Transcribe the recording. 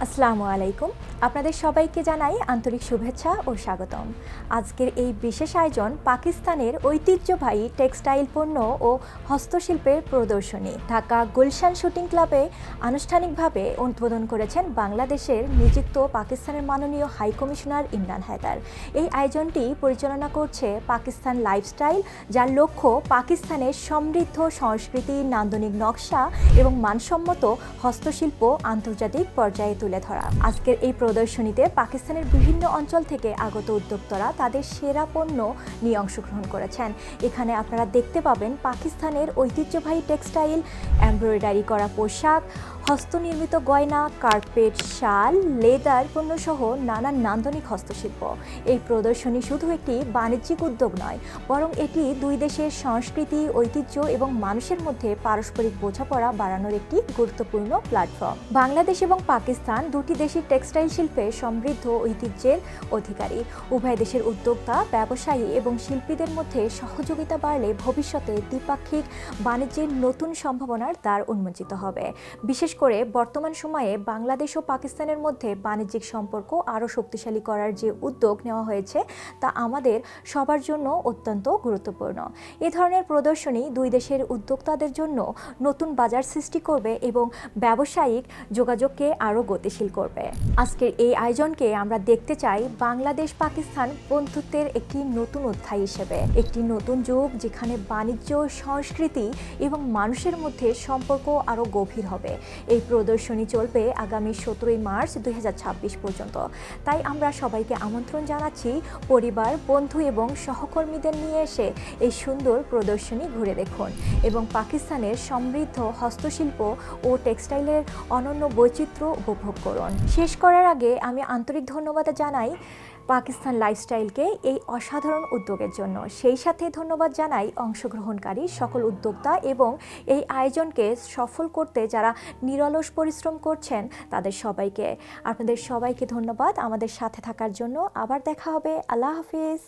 আসসালামু আলাইকুম। আপনাদের সবাইকে জানাই আন্তরিক শুভেচ্ছা ও স্বাগতম। আজকের এই বিশেষ আয়োজন পাকিস্তানের ঐতিহ্যবাহী টেক্সটাইল পণ্য ও হস্তশিল্পের প্রদর্শনী। ঢাকা গুলশান শুটিং ক্লাবে আনুষ্ঠানিকভাবে উদ্বোধন করেছেন বাংলাদেশের নিযুক্ত পাকিস্তানের মাননীয় হাই কমিশনার ইমরান হায়দার। এই আয়োজনটি পরিচালনা করছে পাকিস্তান লাইফস্টাইল, যার লক্ষ্য পাকিস্তানের সমৃদ্ধ সংস্কৃতি, নান্দনিক নকশা এবং মানসম্মত হস্তশিল্প আন্তর্জাতিক পর্যায়ে তুলে ধরা। আজকের এই প্রদর্শনীতে পাকিস্তানের বিভিন্ন অঞ্চল থেকে আগত উদ্যোক্তারা তাদের সেরা পণ্য নিয়ে অংশগ্রহণ করেছেন। এখানে আপনারা দেখতে পাবেন পাকিস্তানের ঐতিহ্যবাহী টেক্সটাইল, এমব্রয়ডারি করা পোশাক, হস্তনির্মিত গয়না, কার্পেট, শাল, লেদার পণ্যসহ নানান নান্দনিক হস্তশিল্প। এই প্রদর্শনী শুধু একটি বাণিজ্যিক উদ্যোগ নয়, বরং এটি দুই দেশের সংস্কৃতি, ঐতিহ্য এবং মানুষের মধ্যে পারস্পরিক বোঝাপড়া বাড়ানোর একটি গুরুত্বপূর্ণ প্ল্যাটফর্ম। বাংলাদেশ এবং পাকিস্তান দুটি দেশের টেক্সটাইল শিল্পে সমৃদ্ধ ঐতিহ্যের অধিকারী। উভয় দেশের উদ্যোক্তা, ব্যবসায়ী এবং শিল্পীদের মধ্যে সহযোগিতা বাড়লে ভবিষ্যতে দ্বিপাক্ষিক বাণিজ্যের নতুন সম্ভাবনার দ্বার উন্মোচিত হবে। বিশেষ করে বর্তমান সময়ে বাংলাদেশ ও পাকিস্তানের মধ্যে বাণিজ্যিক সম্পর্ক আরও শক্তিশালী করার যে উদ্যোগ নেওয়া হয়েছে তা আমাদের সবার জন্য অত্যন্ত গুরুত্বপূর্ণ। এ ধরনের প্রদর্শনী দুই দেশের উদ্যোক্তাদের জন্য নতুন বাজার সৃষ্টি করবে এবং ব্যবসায়িক যোগাযোগকে আরও গতিশীল করবে। আজকের এই আয়োজনকে আমরা দেখতে চাই বাংলাদেশ পাকিস্তান বন্ধুত্বের একটি নতুন অধ্যায় হিসেবে, একটি নতুন যুগ যেখানে বাণিজ্য, সংস্কৃতি এবং মানুষের মধ্যে সম্পর্ক আরও গভীর হবে। এই প্রদর্শনী চলবে আগামী 17 মার্চ 2026 পর্যন্ত। তাই আমরা সবাইকে আমন্ত্রণ জানাচ্ছি পরিবার, বন্ধু এবং সহকর্মীদের নিয়ে এসে এই সুন্দর প্রদর্শনী ঘুরে দেখুন এবং পাকিস্তানের সমৃদ্ধ হস্তশিল্প ও টেক্সটাইলের অনন্য বৈচিত্র্য উপভোগ করুন। শেষ করার আগে আমি আন্তরিক ধন্যবাদ জানাই পাকিস্তান লাইফস্টাইলকে এই অসাধারণ উদ্যোগের জন্য। সেই সাথে ধন্যবাদ জানাই অংশগ্রহণকারী সকল উদ্যোক্তা এবং এই আয়োজনকে সফল করতে যারা নিরলস পরিশ্রম করছেন তাদের সবাইকে। আপনাদের সবাইকে ধন্যবাদ আমাদের সাথে থাকার জন্য। আবার দেখা হবে। আল্লাহ হাফিজ।